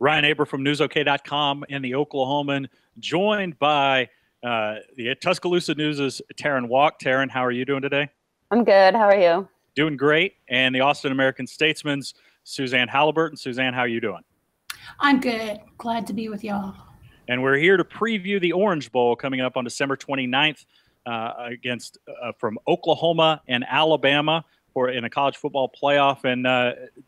Ryan Aber from newsok.com and the Oklahoman, joined by the Tuscaloosa News' Terrin Waack. Terrin, how are you doing today? I'm good. How are you? Doing great. And the Austin American-Statesman's Suzanne Halliburton. Suzanne, how are you doing? I'm good. Glad to be with y'all. And we're here to preview the Orange Bowl coming up on December 29th against from Oklahoma and Alabama in a college football playoff. And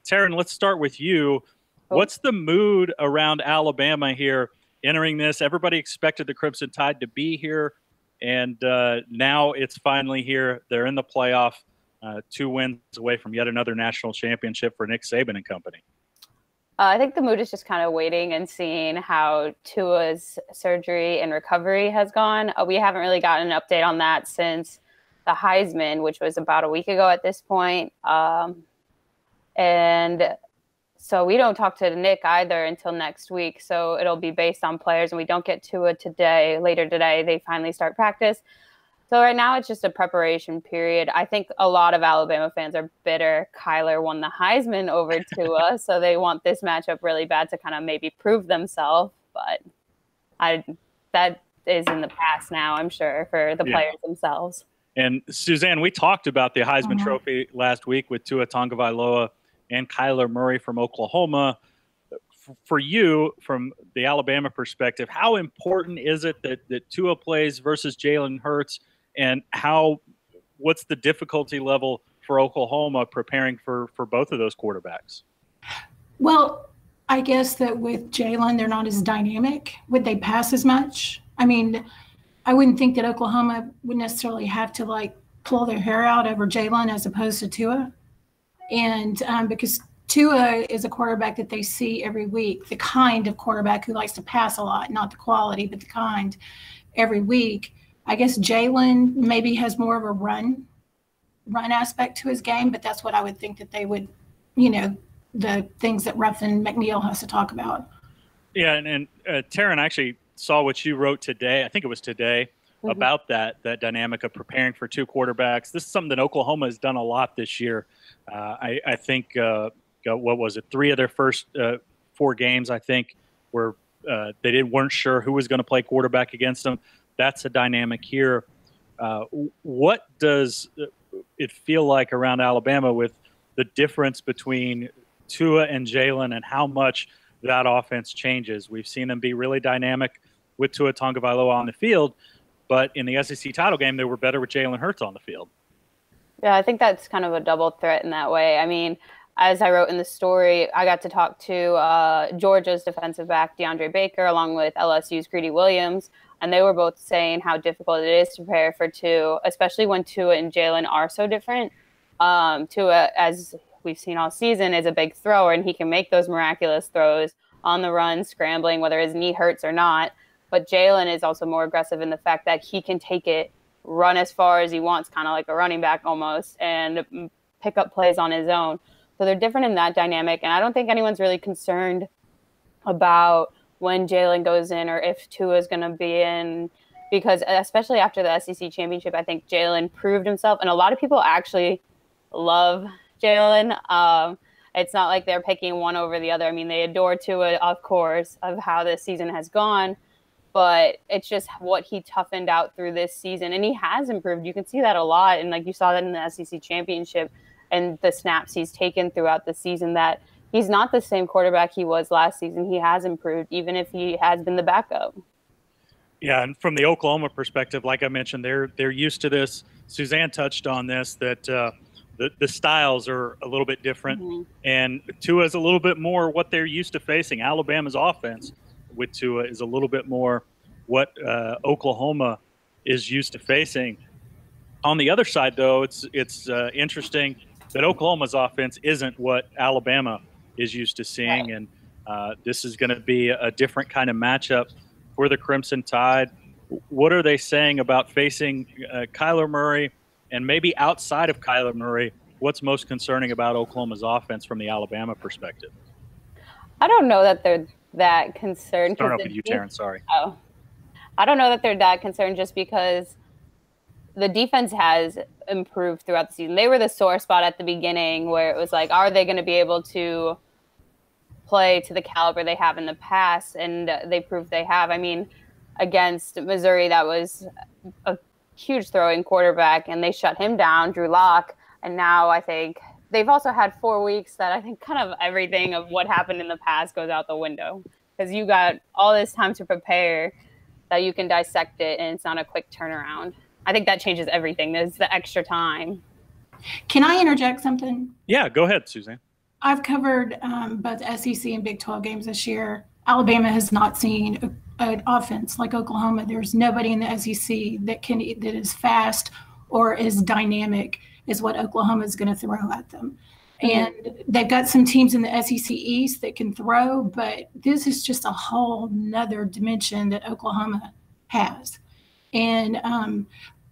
Terrin, let's start with you. What's the mood around Alabama here entering this? Everybody expected the Crimson Tide to be here, and now it's finally here. They're in the playoff, 2 wins away from yet another national championship for Nick Saban and company. I think the mood is just kind of waiting and seeing how Tua's surgery and recovery has gone. We haven't really gotten an update on that since the Heisman, which was about a week ago at this point. And so we don't talk to Nick either until next week. So it'll be based on players, and we don't get Tua today. Later today, they finally start practice. So right now it's just a preparation period. I think a lot of Alabama fans are bitter. Kyler won the Heisman over Tua, so they want this matchup really bad to kind of maybe prove themselves. But that is in the past now, I'm sure, for the players themselves. And Suzanne, we talked about the Heisman Trophy last week with Tua Tagovailoa and Kyler Murray from Oklahoma. For you, from the Alabama perspective, how important is it that Tua plays versus Jalen Hurts, and what's the difficulty level for Oklahoma preparing for both of those quarterbacks? Well, I guess that with Jalen, they're not as dynamic. Would they pass as much? I mean, I wouldn't think that Oklahoma would necessarily have to pull their hair out over Jalen as opposed to Tua. And because Tua is a quarterback that they see every week, the kind of quarterback who likes to pass a lot, not the quality, but the kind every week. I guess Jalen maybe has more of a run aspect to his game, but that's what I would think that they would, the things that Ruffin McNeil has to talk about. Yeah, and Terrin, I actually saw what you wrote today. I think it was today about that dynamic of preparing for 2 quarterbacks. This is something that Oklahoma has done a lot this year. I think, what was it, 3 of their first 4 games, I think, where they weren't sure who was going to play quarterback against them. That's a dynamic here. What does it feel like around Alabama with the difference between Tua and Jalen and how much that offense changes? We've seen them be really dynamic with Tua Tagovailoa on the field, but in the SEC title game, they were better with Jalen Hurts on the field. Yeah, I think that's kind of a double threat in that way. I mean, as I wrote in the story, I got to talk to Georgia's defensive back, DeAndre Baker, along with LSU's Greedy Williams, and they were both saying how difficult it is to prepare for Tua, especially when Tua and Jalen are so different. Tua, as we've seen all season, is a big thrower, and he can make those miraculous throws on the run, scrambling, whether his knee hurts or not. But Jalen is also more aggressive in the fact that he can take it, run as far as he wants, kind of like a running back almost, and pick up plays on his own. So they're different in that dynamic, and I don't think anyone's really concerned about when Jalen goes in or if Tua is going to be in, because especially after the SEC championship, I think Jalen proved himself, and a lot of people actually love Jalen. It's not like they're picking one over the other. I mean, they adore Tua, of course, of how this season has gone, but it's just what he toughened out through this season, and he has improved. You can see that a lot, and you saw that in the SEC championship and the snaps he's taken throughout the season, that he's not the same quarterback he was last season. He has improved, even if he has been the backup. Yeah, and from the Oklahoma perspective, like I mentioned, they're used to this. Suzanne touched on this, that the styles are a little bit different, and Tua is a little bit more what they're used to facing. Alabama's offense with Tua is a little bit more what Oklahoma is used to facing. On the other side, though, it's interesting that Oklahoma's offense isn't what Alabama is used to seeing, and this is going to be a different kind of matchup for the Crimson Tide. What are they saying about facing Kyler Murray, and maybe outside of Kyler Murray, what's most concerning about Oklahoma's offense from the Alabama perspective? I don't know that they're that concerned. Start off with you, Terrin. Sorry. Oh, I don't know that they're that concerned just because the defense has improved throughout the season. They were the sore spot at the beginning where it was like, are they going to be able to play to the caliber they have in the past, and they proved they have. I mean, against Missouri, that was a huge throwing quarterback, and they shut him down, Drew Lock. And now I think they've also had 4 weeks that I think kind of everything of what happened in the past goes out the window, because you got all this time to prepare that you can dissect it, and it's not a quick turnaround. I think that changes everything. There's the extra time. Can I interject something? Yeah, go ahead, Suzanne. I've covered both SEC and Big 12 games this year. Alabama has not seen an offense like Oklahoma. There's nobody in the SEC that is fast or as dynamic as what Oklahoma is going to throw at them. And they've got some teams in the SEC East that can throw, but this is just a whole nother dimension that Oklahoma has. And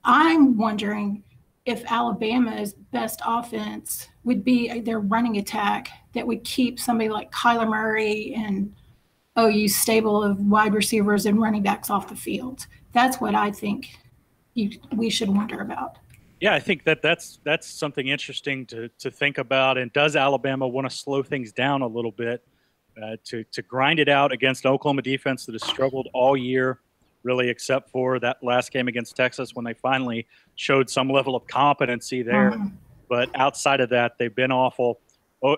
I'm wondering if Alabama's best offense would be their running attack that would keep somebody like Kyler Murray and OU's stable of wide receivers and running backs off the field. That's what I think we should wonder about. Yeah, I think that's something interesting to think about. And does Alabama want to slow things down a little bit to grind it out against an Oklahoma defense that has struggled all year, really, except for that last game against Texas when they finally showed some level of competency there. But outside of that, they've been awful.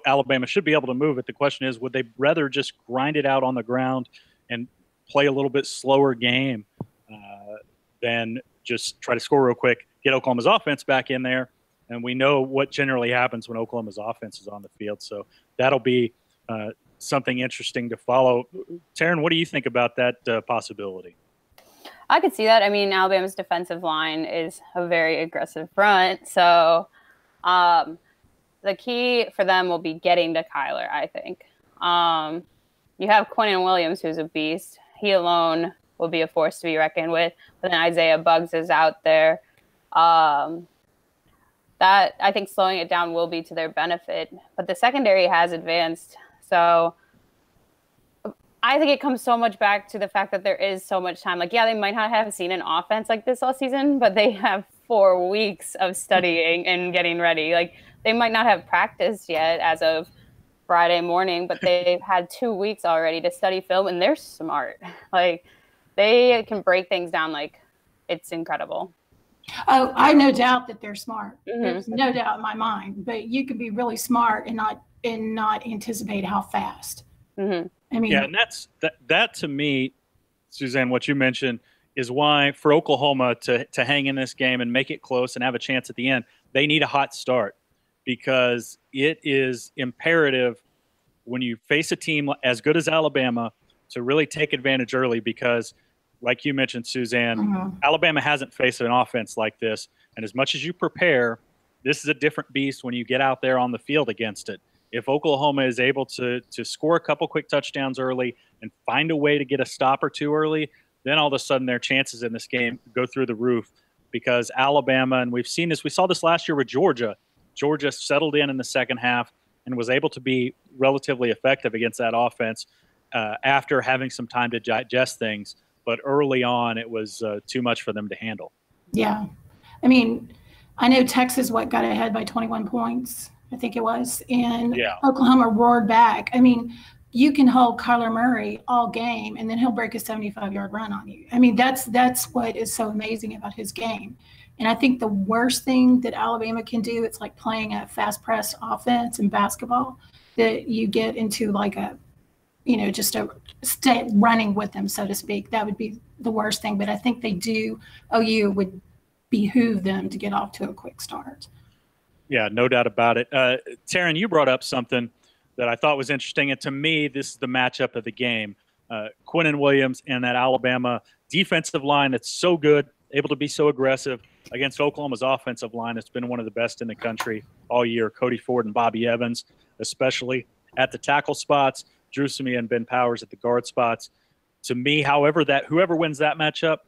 Alabama should be able to move it. The question is, would they rather just grind it out on the ground and play a little bit slower game than just try to score real quick, get Oklahoma's offense back in there? And we know what generally happens when Oklahoma's offense is on the field. So that'll be something interesting to follow. Terrin, what do you think about that possibility? I could see that. I mean, Alabama's defensive line is a very aggressive front. So the key for them will be getting to Kyler, I think. You have Quinnen Williams, who's a beast. He alone will be a force to be reckoned with. But then Isaiah Buggs is out there. That I think slowing it down will be to their benefit. But the secondary has advanced. So I think it comes so much back to the fact that there is so much time. Like, yeah, they might not have seen an offense like this all season, but they have 4 weeks of studying and getting ready. Like, they might not have practiced yet as of Friday morning, but they've had 2 weeks already to study film, and they're smart. Like, they can break things down like it's incredible. Oh, I no doubt that they're smart. There's no doubt in my mind. But you can be really smart and not anticipate how fast. I mean, yeah, and that to me, Suzanne, what you mentioned is why for Oklahoma to hang in this game and make it close and have a chance at the end, they need a hot start, because it is imperative when you face a team as good as Alabama to really take advantage early, because like you mentioned, Suzanne, Alabama hasn't faced an offense like this. And as much as you prepare, this is a different beast when you get out there on the field against it. If Oklahoma is able to score a couple quick touchdowns early and find a way to get a stop or two early, then all of a sudden their chances in this game go through the roof, because Alabama, and we've seen this, we saw this last year with Georgia. Georgia settled in the second half and was able to be relatively effective against that offense after having some time to digest things. But early on, it was too much for them to handle. Yeah. I mean, I know Texas got ahead by 21 points, I think it was, and Oklahoma roared back. I mean, you can hold Kyler Murray all game, and then he'll break a 75-yard run on you. I mean, that's what is so amazing about his game. And I think the worst thing that Alabama can do, it's like playing a fast press offense in basketball, that you get into like a, just a stay running with them, so to speak. That would be the worst thing. But I think OU would behoove them to get off to a quick start. Yeah, no doubt about it. Terrin, you brought up something that I thought was interesting. And to me, this is the matchup of the game. Quinnen Williams and that Alabama defensive line that's so good, able to be so aggressive against Oklahoma's offensive line. It's been one of the best in the country all year. Cody Ford and Bobby Evans, especially at the tackle spots. Drew Samia and Ben Powers at the guard spots. To me, however, whoever wins that matchup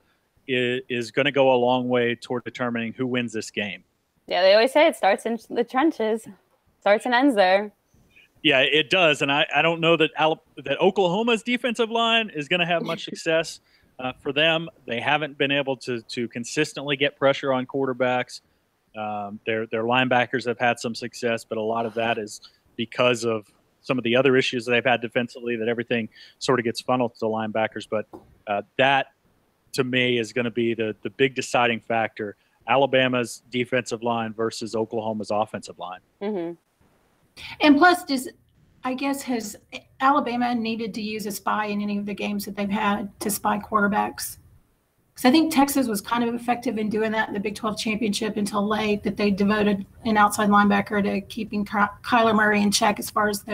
is going to go a long way toward determining who wins this game. Yeah, they always say it starts in the trenches, starts and ends there. Yeah, it does, and I don't know that Oklahoma's defensive line is going to have much success for them. They haven't been able to consistently get pressure on quarterbacks. Their linebackers have had some success, but a lot of that is because of some of the other issues that they've had defensively, that everything sort of gets funneled to the linebackers. But that, to me, is going to be the big deciding factor. Alabama's defensive line versus Oklahoma's offensive line. Mm-hmm. And plus, has Alabama needed to use a spy in any of the games that they've had to spy quarterbacks? Because I think Texas was kind of effective in doing that in the Big 12 championship until late, that they devoted an outside linebacker to keeping Kyler Murray in check as far as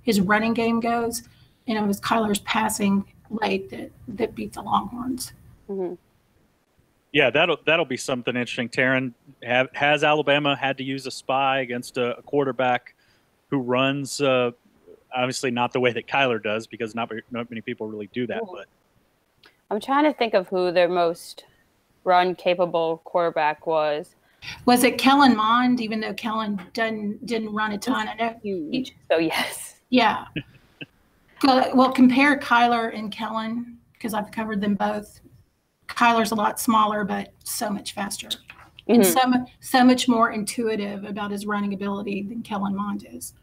his running game goes. And it was Kyler's passing late that beat the Longhorns. Mm-hmm. Yeah, that'll be something interesting. Terrin, has Alabama had to use a spy against a quarterback who runs, obviously not the way that Kyler does, because not many people really do that. But I'm trying to think of who their most run-capable quarterback was. Was it Kellen Mond? Even though Kellen didn't run a ton, I know. Huge. So yes. Yeah. Well, compare Kyler and Kellen, because I've covered them both. Kyler's a lot smaller, but so much faster, and so much more intuitive about his running ability than Kellen Mond is.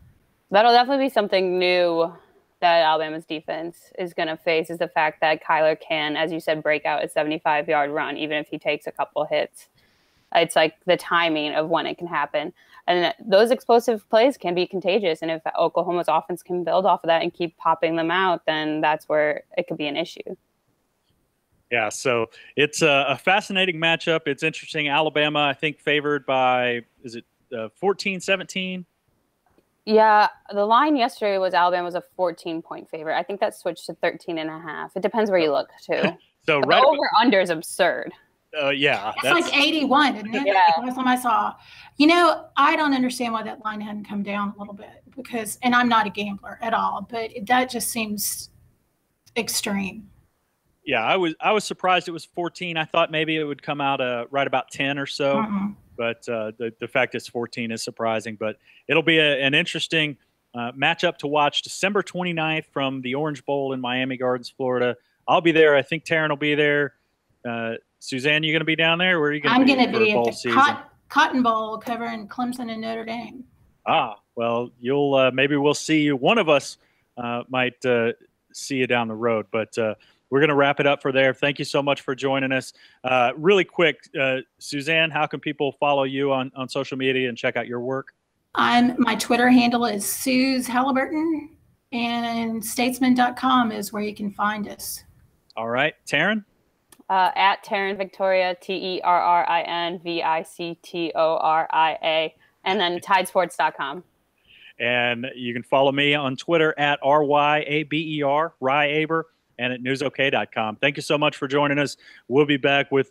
That'll definitely be something new that Alabama's defense is going to face, is the fact that Kyler can, as you said, break out a 75-yard run, even if he takes a couple hits. It's like the timing of when it can happen. And those explosive plays can be contagious. And if Oklahoma's offense can build off of that and keep popping them out, then that's where it could be an issue. Yeah, so it's a fascinating matchup. It's interesting. Alabama, I think, favored by, is it 14-17? Yeah, the line yesterday was Alabama was a 14-point favorite. I think that switched to 13.5. It depends where you look, too. So right the over-under is absurd. Yeah. It's like 81, isn't it? Yeah. Last time I saw. I don't understand why that line hadn't come down a little bit, because, and I'm not a gambler at all, but that just seems extreme. Yeah, I was surprised it was 14. I thought maybe it would come out right about 10 or so. Mm-mm. But the fact it's 14 is surprising. But it'll be an interesting matchup to watch. December 29th from the Orange Bowl in Miami Gardens, Florida. I'll be there. I think Terrin will be there. Suzanne, you going to be down there? Where are you going to be? I'm going to be at the Cotton Bowl covering Clemson and Notre Dame. Well, you'll maybe we'll see you. One of us might see you down the road. But we're going to wrap it up for there. Thank you so much for joining us. Really quick, Suzanne, how can people follow you on social media and check out your work? My Twitter handle is Suze Halliburton, and statesman.com is where you can find us. All right. Terrin? At Terrin Victoria, TerrinVictoria, and then tidesports.com. And you can follow me on Twitter at RYABER, Aber, and at newsok.com. Thank you so much for joining us. We'll be back with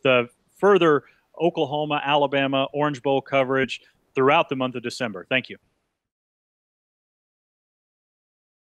further Oklahoma, Alabama, Orange Bowl coverage throughout the month of December. Thank you.